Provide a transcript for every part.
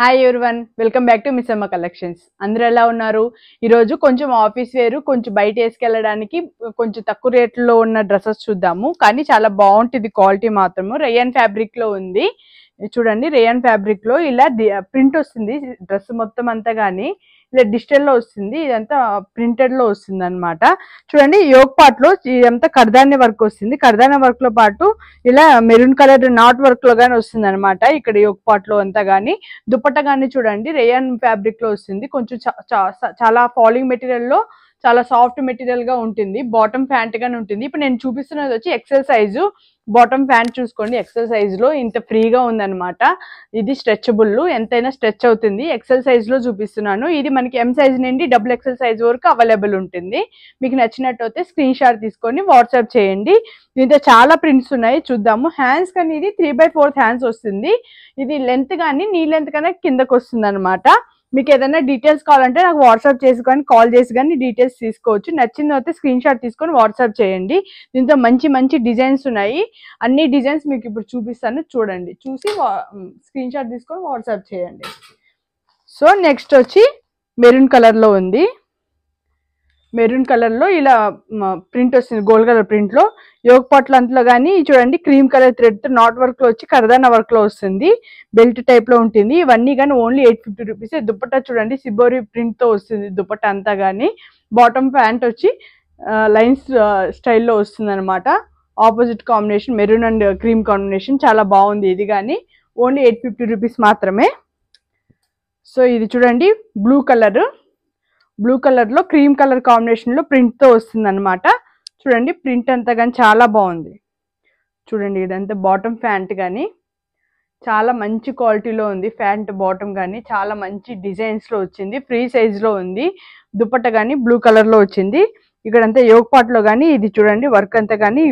Hi everyone, welcome back to miss అమ్మ collections. అందరూ ఎలా ఉన్నారు? ఈరోజు కొంచెం ఆఫీస్ వేరు, కొంచెం బయట వేసుకెళ్ళడానికి కొంచెం తక్కువ రేట్లో ఉన్న డ్రెస్సెస్ చూద్దాము. కానీ చాలా బాగుంటుంది, క్వాలిటీ మాత్రము రేయన్ ఫ్యాబ్రిక్ లో ఉంది. చూడండి, రేయన్ ఫ్యాబ్రిక్ లో ఇలా ప్రింట్ వస్తుంది. డ్రెస్ మొత్తం అంతా కానీ ఇలా డిజిటల్ లో వస్తుంది. ఇదంతా ప్రింటెడ్ లో వస్తుంది అనమాట. చూడండి, యోగ్ పార్ట్ లో ఇదంతా కర్దానే వర్క్ వస్తుంది. కర్దానే వర్క్ లో పాటు ఇలా మెరూన్ కలర్ నాట్ వర్క్ లో గానీ వస్తుంది అనమాట. ఇక్కడ యోగ్ పార్ట్ లో అంతా గానీ దుపట్టా గానీ చూడండి రేయన్ ఫ్యాబ్రిక్ లో వస్తుంది. కొంచెం చాలా ఫాలింగ్ మెటీరియల్ లో చాలా సాఫ్ట్ మెటీరియల్ గా ఉంటుంది. బాటమ్ ప్యాంట్ గానీ ఉంటుంది. ఇప్పుడు నేను చూపిస్తున్నది వచ్చి ఎక్సెల్ సైజు బాటమ్ ప్యాంట్. చూసుకోండి, ఎక్సెల్ సైజ్ లో ఇంత ఫ్రీగా ఉందన్నమాట. ఇది స్ట్రెచబుల్, ఎంతైనా స్ట్రెచ్ అవుతుంది. ఎక్సెల్ సైజ్ లో చూపిస్తున్నాను. ఇది మనకి ఎం సైజ్ నుండి డబుల్ ఎక్సెల్ సైజ్ వరకు అవైలబుల్ ఉంటుంది. మీకు నచ్చినట్టు అయితే స్క్రీన్ షాట్ తీసుకొని వాట్సాప్ చేయండి. దీంతో చాలా ప్రింట్స్ ఉన్నాయి, చూద్దాము. హ్యాండ్స్ కానీ ఇది 3/4 హ్యాండ్స్ వస్తుంది. ఇది లెంత్ కానీ నీ లెంత్ కన్నా కిందకు వస్తుంది అనమాట. మీకు ఏదైనా డీటెయిల్స్ కావాలంటే నాకు వాట్సాప్ చేసి కానీ కాల్ చేసి కానీ డీటెయిల్స్ తీసుకోవచ్చు. నచ్చింది అయితే స్క్రీన్ షాట్ తీసుకొని వాట్సాప్ చేయండి. దీంతో మంచి మంచి డిజైన్స్ ఉన్నాయి. అన్ని డిజైన్స్ మీకు ఇప్పుడు చూపిస్తాను, చూడండి. చూసి స్క్రీన్ షాట్ తీసుకొని వాట్సాప్ చేయండి. సో నెక్స్ట్ వచ్చి మెరూన్ కలర్ లో ఉంది. మెరూన్ కలర్ లో ఇలా ప్రింట్ వస్తుంది, గోల్డ్ కలర్ ప్రింట్ లో. యోగ్ పాట్ల అంతలో కానీ చూడండి క్రీమ్ కలర్ థ్రెడ్ తో నాట్ వర్క్ లో వచ్చి కర్దానా వర్క్ లో వస్తుంది. బెల్ట్ టైప్ లో ఉంటుంది. ఇవన్నీ కానీ ఓన్లీ 850 రూపీస్. దుపట్టా చూడండి సిబోరి ప్రింట్ తో వస్తుంది దుపట్టా అంతా కానీ. బాటమ్ ప్యాంట్ వచ్చి లైన్స్ స్టైల్లో వస్తుంది అనమాట. Opposite combination maroon and cream combination చాలా బాగుంది. ఇది కానీ ఓన్లీ 850 రూపీస్ మాత్రమే. సో ఇది చూడండి బ్లూ కలర్ లో క్రీమ్ కలర్ కాంబినేషన్ లో ప్రింట్ తో వస్తుంది అనమాట. చూడండి ప్రింట్ అంతా కానీ చాలా బాగుంది. చూడండి ఇదంతా బాటమ్ ప్యాంట్ కానీ చాలా మంచి క్వాలిటీలో ఉంది. ప్యాంట్ బాటమ్ కానీ చాలా మంచి డిజైన్స్ లో వచ్చింది. ఫ్రీ సైజ్ లో ఉంది. దుపట్టా కానీ బ్లూ కలర్ లో వచ్చింది. ఇక్కడంతా యోగ్ పార్ట్ లో కానీ ఇది చూడండి వర్క్ అంతా కానీ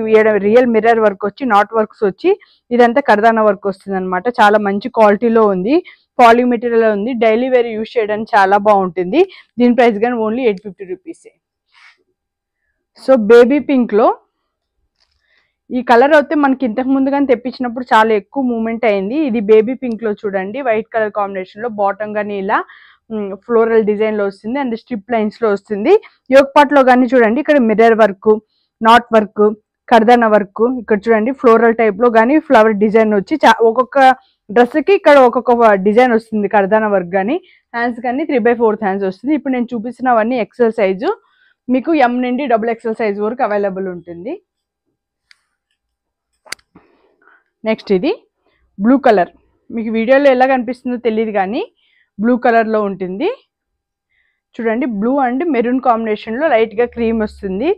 రియల్ మిర్రర్ వర్క్ వచ్చి నాట్ వర్క్స్ వచ్చి ఇదంతా కర్దానా వర్క్ వస్తుంది అనమాట. చాలా మంచి క్వాలిటీలో ఉంది. పాలింగ్ మెటీరియల్ ఉంది. డైలీ వేర్ యూజ్ చేయడానికి చాలా బాగుంటుంది. దీని ప్రైస్ కానీ only 850 rupees. So baby pink లో ఈ కలర్ అయితే మనకి ఇంతకు ముందు కానీ తెప్పించినప్పుడు చాలా ఎక్కువ మూవ్మెంట్ అయింది. ఇది బేబీ పింక్ లో చూడండి వైట్ కలర్ కాంబినేషన్ లో బాటమ్ కానీ ఇలా ఫ్లోరల్ డిజైన్ లో వస్తుంది అండ్ స్ట్రిప్ లైన్స్ లో వస్తుంది. యోగ్ పార్ట్ లో కానీ చూడండి ఇక్కడ మిర్రర్ వర్క్, నాట్ వర్క్, కర్దానా వర్క్. ఇక్కడ చూడండి ఫ్లోరల్ టైప్ లో కానీ ఫ్లవర్ డిజైన్ వచ్చి ఒక్కొక్క డ్రెస్ కి ఇక్కడ ఒక్కొక్క డిజైన్ వస్తుంది. కర్దానా వర్క్ కానీ హ్యాండ్స్ కానీ 3/4 హ్యాండ్స్ వస్తుంది. ఇప్పుడు నేను చూపిస్తున్నవన్నీ ఎక్సెల్ సైజు. మీకు ఎం నుండి డబుల్ ఎక్సెల్ సైజ్ వరకు అవైలబుల్ ఉంటుంది. నెక్స్ట్ ఇది బ్లూ కలర్. మీకు వీడియోలో ఎలా కనిపిస్తుందో తెలియదు కానీ బ్లూ కలర్ లో ఉంటుంది. చూడండి బ్లూ అండ్ మెరూన్ కాంబినేషన్ లో లైట్ గా క్రీమ్ వస్తుంది.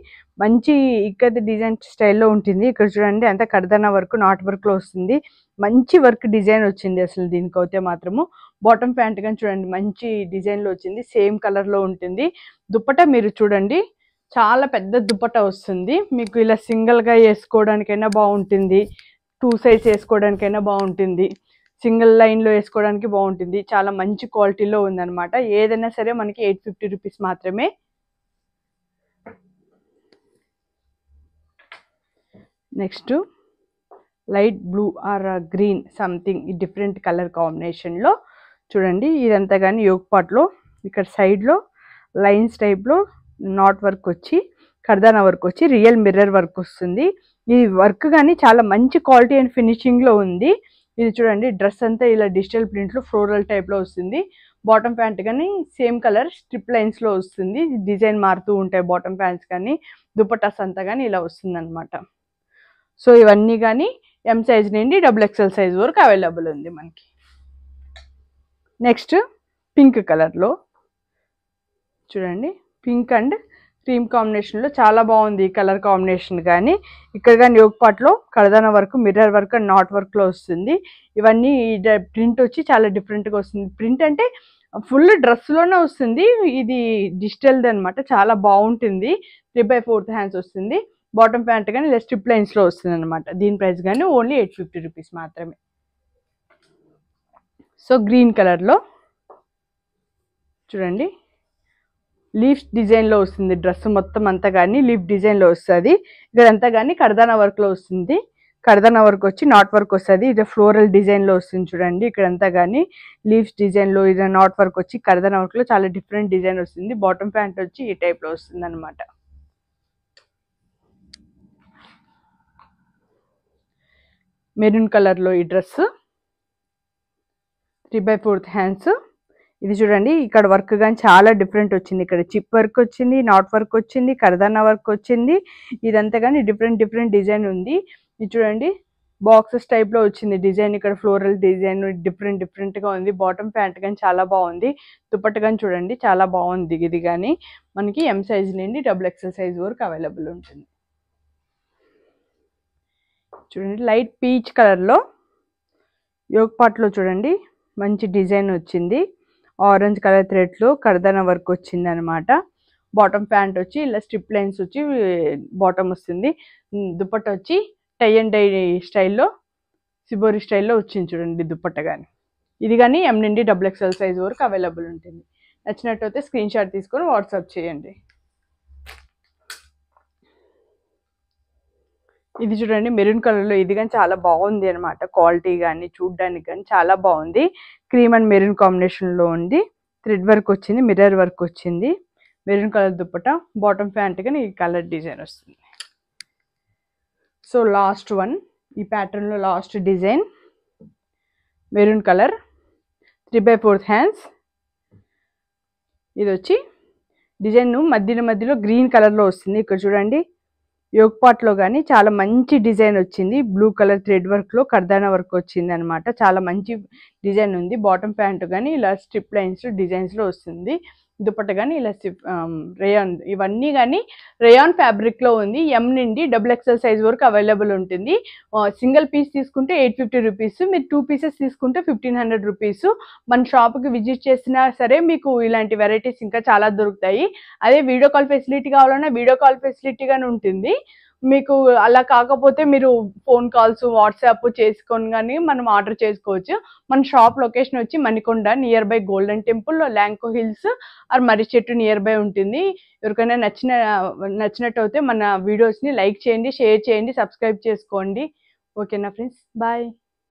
మంచి ఇక్కత డిజైన్ స్టైల్లో ఉంటుంది. ఇక్కడ చూడండి అంతా కర్దానా వర్క్ నాట్ వర్క్ లో వస్తుంది. మంచి వర్క్ డిజైన్ వచ్చింది అసలు దీనికైతే మాత్రము. బాటమ్ ప్యాంట్ కానీ చూడండి మంచి డిజైన్ లో వచ్చింది. సేమ్ కలర్ లో ఉంటుంది. దుపట్టా మీరు చూడండి చాలా పెద్ద దుపట్టా వస్తుంది. మీకు ఇలా సింగిల్ గా వేసుకోవడానికైనా బాగుంటుంది, 2 సైజ్ వేసుకోవడానికైనా బాగుంటుంది, సింగిల్ లైన్ లో వేసుకోవడానికి బాగుంటుంది. చాలా మంచి క్వాలిటీలో ఉందన్నమాట. ఏదైనా సరే మనకి 850 రూపీస్ మాత్రమే. Next light blue or green something different colour combination లో చూడండి. ఇదంతా కానీ యోగ్ పార్ట్ లో ఇక్కడ సైడ్ లో లైన్స్ టైప్ లో నాట్ వర్క్ వచ్చి కర్దానా వర్క్ వచ్చి రియల్ మిర్రర్ వర్క్ వస్తుంది. ఈ వర్క్ కానీ చాలా మంచి క్వాలిటీ అండ్ ఫినిషింగ్ లో ఉంది. ఇది చూడండి డ్రెస్ అంతా ఇలా డిజిటల్ ప్రింట్ లో ఫ్లోరల్ టైప్ లో వస్తుంది. బాటమ్ ప్యాంట్ కానీ సేమ్ కలర్ స్ట్రిప్ లైన్స్ లో వస్తుంది. డిజైన్ మారుతూ ఉంటాయి బాటమ్ ప్యాంట్స్ కానీ. దుపట్టాస్ అంతా కానీ ఇలా వస్తుంది అనమాట. సో ఇవన్నీ కానీ ఎం సైజ్ నుండి డబుల్ ఎక్సెల్ సైజ్ వరకు అవైలబుల్ ఉంది మనకి. నెక్స్ట్ పింక్ కలర్ లో చూడండి పింక్ అండ్ క్రీమ్ కాంబినేషన్ లో చాలా బాగుంది ఈ కలర్ కాంబినేషన్. కానీ ఇక్కడ కానీ యోగ్ పార్ట్ లో కర్దానా work, mirror work and knot work లో వస్తుంది. ఇవన్నీ ప్రింట్ వచ్చి చాలా డిఫరెంట్ గా వస్తుంది. ప్రింట్ అంటే ఫుల్ డ్రెస్ లోనే వస్తుంది. ఇది డిజిటల్ అనమాట. చాలా బాగుంటుంది. 3/4 హ్యాండ్స్ వస్తుంది. బాటమ్ ప్యాంట్ కానీ ఇలా స్ట్రిప్ లైన్స్ లో వస్తుంది అనమాట. దీని ప్రైస్ కానీ ఓన్లీ 850 రూపీస్ మాత్రమే. సో గ్రీన్ కలర్ లో చూడండి లీఫ్ డిజైన్ లో వస్తుంది. డ్రెస్ మొత్తం అంతా కానీ లీఫ్ డిజైన్ లో వస్తుంది. ఇక్కడంతా కానీ కర్దానా వర్క్ లో వస్తుంది. కర్దన వర్క్ వచ్చి నాట్ వర్క్ వస్తుంది. ఇది ఫ్లోరల్ డిజైన్ లో వస్తుంది చూడండి. ఇక్కడంతా కానీ లీవ్స్ డిజైన్ లో ఇది నాట్ వర్క్ వచ్చి కర్దన వర్క్ లో చాలా డిఫరెంట్ డిజైన్ వస్తుంది. బాటమ్ ప్యాంట్ వచ్చి ఈ టైప్ లో వస్తుంది అనమాట. మెరూన్ కలర్ లో ఈ డ్రెస్ 3/4 హ్యాండ్స్. ఇది చూడండి ఇక్కడ వర్క్ కానీ చాలా డిఫరెంట్ వచ్చింది. ఇక్కడ చిప్ వర్క్ వచ్చింది, నాట్ వర్క్ వచ్చింది, కర్దానా వర్క్ వచ్చింది. ఇదంతా కానీ డిఫరెంట్ డిజైన్ ఉంది. ఇది చూడండి బాక్సెస్ టైప్ లో వచ్చింది డిజైన్. ఇక్కడ ఫ్లోరల్ డిజైన్ డిఫరెంట్ గా ఉంది. బాటమ్ ప్యాంట్ కానీ చాలా బాగుంది. దుపట్ట కానీ చూడండి చాలా బాగుంది. ఇది కానీ మనకి ఎం సైజ్ నుండి XXL సైజ్ వరకు అవైలబుల్ ఉంటుంది. చూడండి లైట్ పీచ్ కలర్ లో యోగ్ పార్ట్ లో చూడండి మంచి డిజైన్ వచ్చింది. ఆరెంజ్ కలర్ థ్రెడ్ లో కర్దానా వర్క్ వచ్చింది అనమాట. బాటమ్ ప్యాంట్ వచ్చి ఇలా స్ట్రిప్ లైన్స్ వచ్చి బాటమ్ వస్తుంది. దుపట్ట వచ్చి టై అండ్ డై స్టైల్లో సిబోరి స్టైల్లో వచ్చింది చూడండి దుపట్ట కానీ. ఇది కానీ ఎం నుండి XXL సైజ్ వరకు అవైలబుల్ ఉంటుంది. నచ్చినట్టయితే స్క్రీన్ షాట్ తీసుకొని వాట్సాప్ చేయండి. ఇది చూడండి మెరూన్ కలర్ లో ఇది కానీ చాలా బాగుంది అనమాట. క్వాలిటీ కానీ చూడడానికి కానీ చాలా బాగుంది. క్రీమ్ అండ్ మెరూన్ కాంబినేషన్ లో ఉంది. థ్రెడ్ వర్క్ వచ్చింది, మిర్రర్ వర్క్ వచ్చింది. Maroon colour dupatta, bottom pant కానీ ఈ కలర్ డిజైన్ వస్తుంది. సో లాస్ట్ వన్ ఈ ప్యాటర్న్ లో last design maroon colour 3/4 hands. ఇది వచ్చి డిజైన్ మధ్యలో గ్రీన్ కలర్ లో వస్తుంది. ఇక్కడ చూడండి యోగ్ పార్ట్ లో కానీ చాలా మంచి డిజైన్ వచ్చింది. బ్లూ కలర్ థ్రెడ్ వర్క్ లో కర్దానా వర్క్ వచ్చింది అనమాట. చాలా మంచి డిజైన్ ఉంది. బాటమ్ ప్యాంట్ కానీ ఇలా స్ట్రిప్ లైన్స్ డిజైన్స్ లో వస్తుంది. దుపట్ట కానీ ఇలా రేయాన్, ఇవన్నీ కానీ రేయాన్ ఫ్యాబ్రిక్ లో ఉంది. ఎం నుండి XXL సైజ్ వరకు అవైలబుల్ ఉంటుంది. సింగిల్ పీస్ తీసుకుంటే 850 రూపీస్, మీరు 2 పీసెస్ తీసుకుంటే 1500 రూపీస్. మన షాప్కి విజిట్ చేసినా సరే మీకు ఇలాంటి వెరైటీస్ ఇంకా చాలా దొరుకుతాయి. అదే వీడియో కాల్ ఫెసిలిటీ కావాలన్నా వీడియో కాల్ ఫెసిలిటీ గానీ ఉంటుంది. మీకు అలా కాకపోతే మీరు ఫోన్ కాల్స్ వాట్సాప్ చేసుకొని కానీ మనం ఆర్డర్ చేసుకోవచ్చు. మన షాప్ లొకేషన్ వచ్చి Manikonda near by Golden Temple, Lanco Hills or మర్రి చెట్టు నియర్ బై ఉంటుంది. ఎవరికైనా నచ్చినట్టు అయితే మన వీడియోస్ని లైక్ చేయండి, షేర్ చేయండి, సబ్స్క్రైబ్ చేసుకోండి. ఓకేనా ఫ్రెండ్స్, బాయ్.